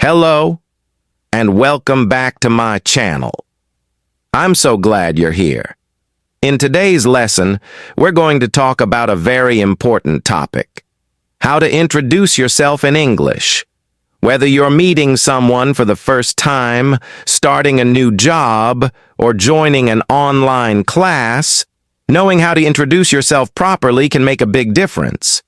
Hello, and welcome back to my channel. I'm so glad you're here. In today's lesson, we're going to talk about a very important topic: how to introduce yourself in English. Whether you're meeting someone for the first time, starting a new job, or joining an online class, knowing how to introduce yourself properly can make a big difference.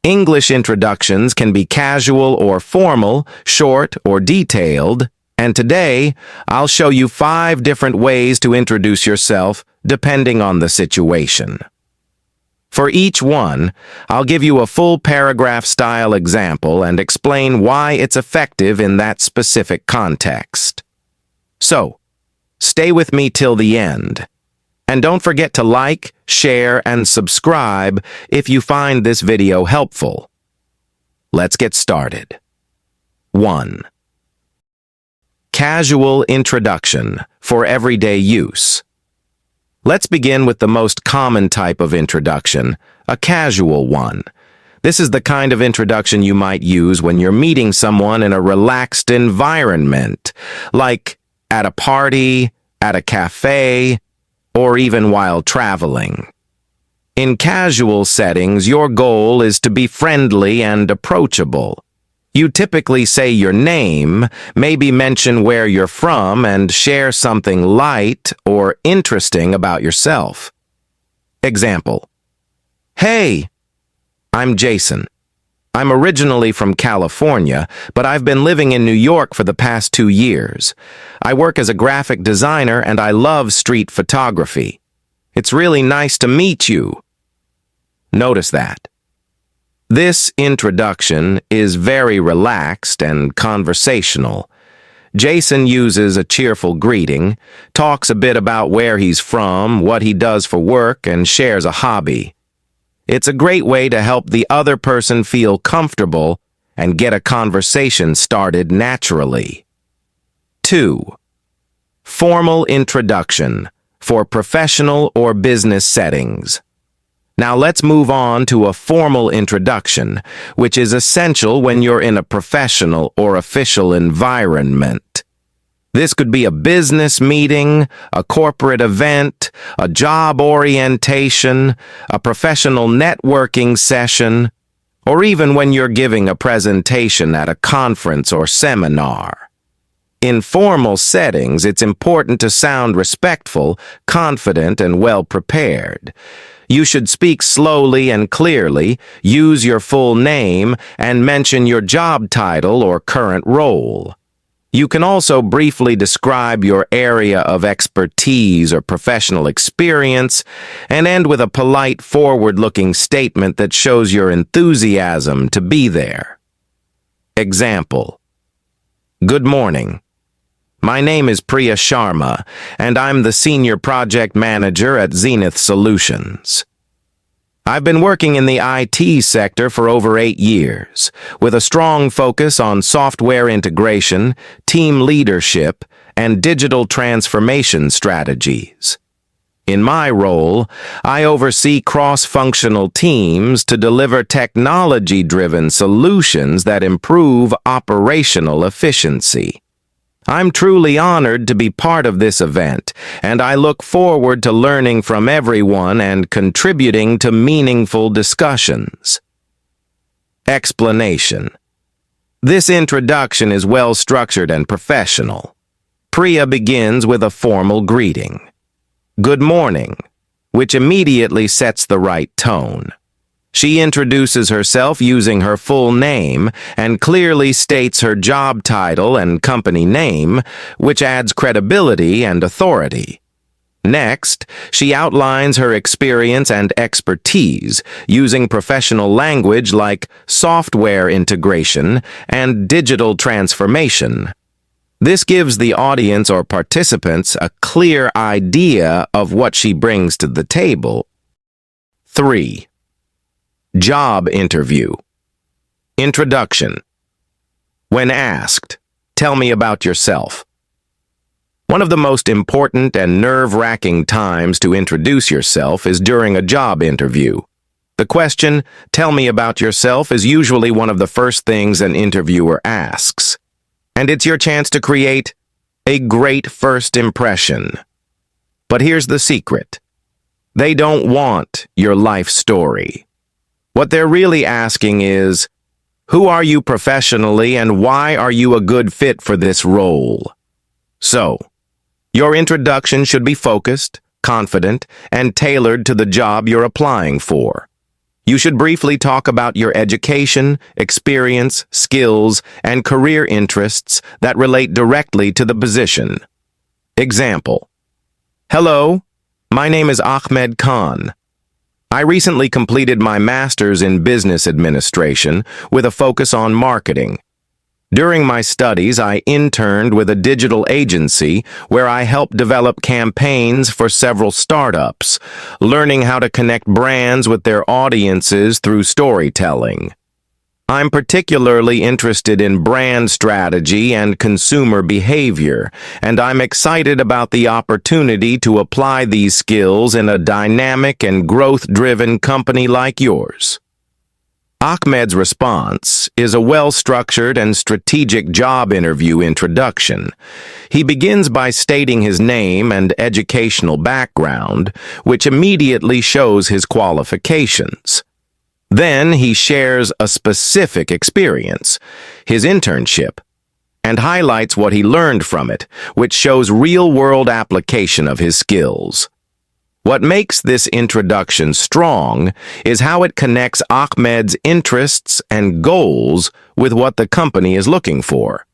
English introductions can be casual or formal, short or detailed, and today I'll show you 5 different ways to introduce yourself depending on the situation. For each one, I'll give you a full paragraph-style example and explain why it's effective in that specific context. So, stay with me till the end. And don't forget to like, share, and subscribe if you find this video helpful. Let's get started. 1. Casual introduction for everyday use. Let's begin with the most common type of introduction, a casual one. This is the kind of introduction you might use when you're meeting someone in a relaxed environment, like at a party, at a cafe, or even while traveling. In casual settings, your goal is to be friendly and approachable. You typically say your name, maybe mention where you're from, and share something light or interesting about yourself. Example: Hey, I'm Jason. I'm originally from California, but I've been living in New York for the past 2 years. I work as a graphic designer and I love street photography. It's really nice to meet you. Notice that. This introduction is very relaxed and conversational. Jason uses a cheerful greeting, talks a bit about where he's from, what he does for work, and shares a hobby. It's a great way to help the other person feel comfortable and get a conversation started naturally. 2. Formal introduction for professional or business settings. Now let's move on to a formal introduction, which is essential when you're in a professional or official environment. This could be a business meeting, a corporate event, a job orientation, a professional networking session, or even when you're giving a presentation at a conference or seminar. In formal settings, it's important to sound respectful, confident, and well-prepared. You should speak slowly and clearly, use your full name, and mention your job title or current role. You can also briefly describe your area of expertise or professional experience and end with a polite, forward-looking statement that shows your enthusiasm to be there. Example: Good morning. My name is Priya Sharma, and I'm the Senior Project Manager at Zenith Solutions. I've been working in the IT sector for over 8 years, with a strong focus on software integration, team leadership, and digital transformation strategies. In my role, I oversee cross-functional teams to deliver technology-driven solutions that improve operational efficiency. I'm truly honored to be part of this event, and I look forward to learning from everyone and contributing to meaningful discussions. Explanation. This introduction is well-structured and professional. Priya begins with a formal greeting, "Good morning," which immediately sets the right tone. She introduces herself using her full name and clearly states her job title and company name, which adds credibility and authority. Next, she outlines her experience and expertise using professional language like software integration and digital transformation. This gives the audience or participants a clear idea of what she brings to the table. 3. Job interview. Introduction. When asked, "Tell me about yourself." One of the most important and nerve-wracking times to introduce yourself is during a job interview. The question, "Tell me about yourself," is usually one of the first things an interviewer asks. and it's your chance to create a great first impression. But here's the secret. They don't want your life story. What they're really asking is, who are you professionally and why are you a good fit for this role? So, your introduction should be focused, confident, and tailored to the job you're applying for. You should briefly talk about your education, experience, skills, and career interests that relate directly to the position. Example: Hello, my name is Ahmed Khan. I recently completed my master's in business administration with a focus on marketing. During my studies, I interned with a digital agency where I helped develop campaigns for several startups, learning how to connect brands with their audiences through storytelling. I'm particularly interested in brand strategy and consumer behavior, and I'm excited about the opportunity to apply these skills in a dynamic and growth-driven company like yours. Ahmed's response is a well-structured and strategic job interview introduction. He begins by stating his name and educational background, which immediately shows his qualifications. Then he shares a specific experience, his internship, and highlights what he learned from it, which shows real-world application of his skills. What makes this introduction strong is how it connects Ahmed's interests and goals with what the company is looking for.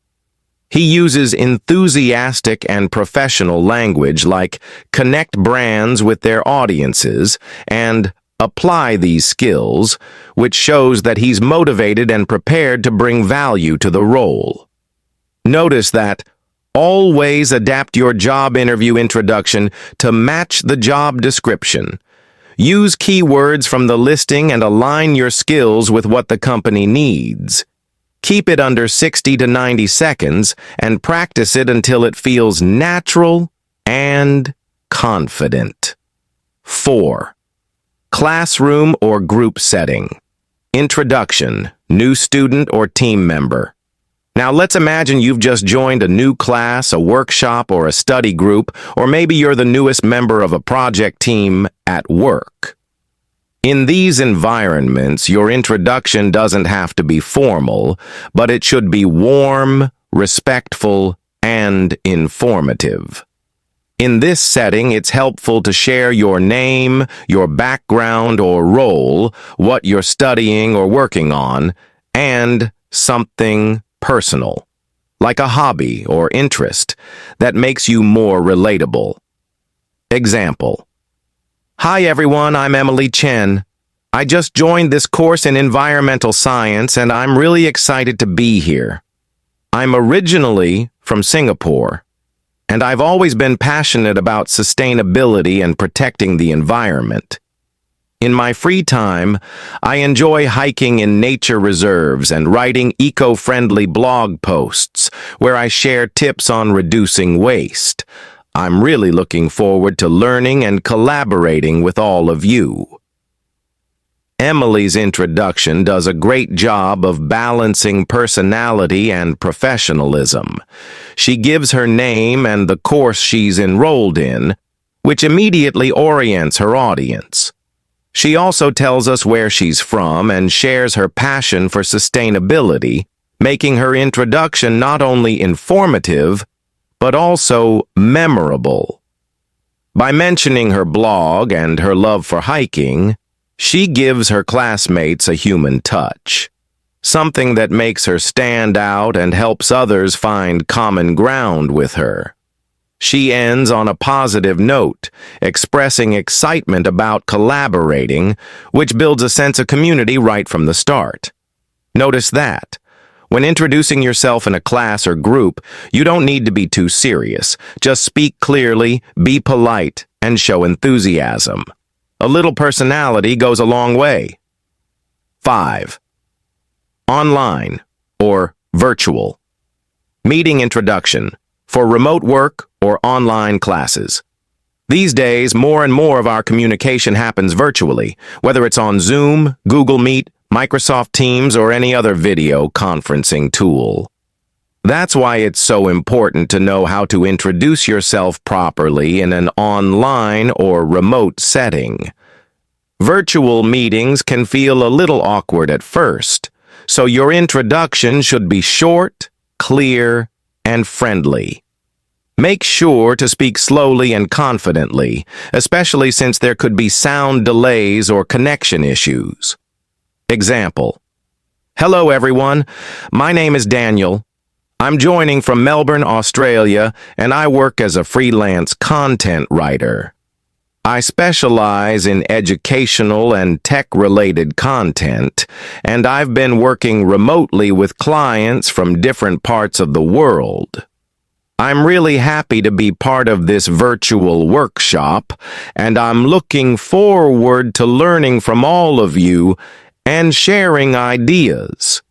He uses enthusiastic and professional language like connect brands with their audiences and apply these skills, which shows that he's motivated and prepared to bring value to the role. Notice that always adapt your job interview introduction to match the job description. Use keywords from the listing and align your skills with what the company needs. Keep it under 60 to 90 seconds and practice it until it feels natural and confident. 4. Classroom or group setting. Introduction, new student or team member. Now let's imagine you've just joined a new class, a workshop, or a study group, or maybe you're the newest member of a project team at work. In these environments, your introduction doesn't have to be formal, but it should be warm, respectful, and informative. In this setting, it's helpful to share your name, your background or role, what you're studying or working on, and something personal, like a hobby or interest, that makes you more relatable. Example: Hi everyone, I'm Emily Chen. I just joined this course in environmental science and I'm really excited to be here. I'm originally from Singapore, and I've always been passionate about sustainability and protecting the environment. In my free time, I enjoy hiking in nature reserves and writing eco-friendly blog posts where I share tips on reducing waste. I'm really looking forward to learning and collaborating with all of you. Emily's introduction does a great job of balancing personality and professionalism. She gives her name and the course she's enrolled in, which immediately orients her audience. She also tells us where she's from and shares her passion for sustainability, making her introduction not only informative, but also memorable. By mentioning her blog and her love for hiking, she gives her classmates a human touch, something that makes her stand out and helps others find common ground with her. She ends on a positive note, expressing excitement about collaborating, which builds a sense of community right from the start. Notice that. When introducing yourself in a class or group, you don't need to be too serious. Just speak clearly, be polite, and show enthusiasm. A little personality goes a long way. 5. Online or virtual. Meeting introduction for remote work or online classes. These days, more and more of our communication happens virtually, whether it's on Zoom, Google Meet, Microsoft Teams, or any other video conferencing tool. That's why it's so important to know how to introduce yourself properly in an online or remote setting. Virtual meetings can feel a little awkward at first, so your introduction should be short, clear, and friendly. Make sure to speak slowly and confidently, especially since there could be sound delays or connection issues. Example: Hello everyone, my name is Daniel. I'm joining from Melbourne, Australia, and I work as a freelance content writer. I specialize in educational and tech-related content, and I've been working remotely with clients from different parts of the world. I'm really happy to be part of this virtual workshop, and I'm looking forward to learning from all of you and sharing ideas.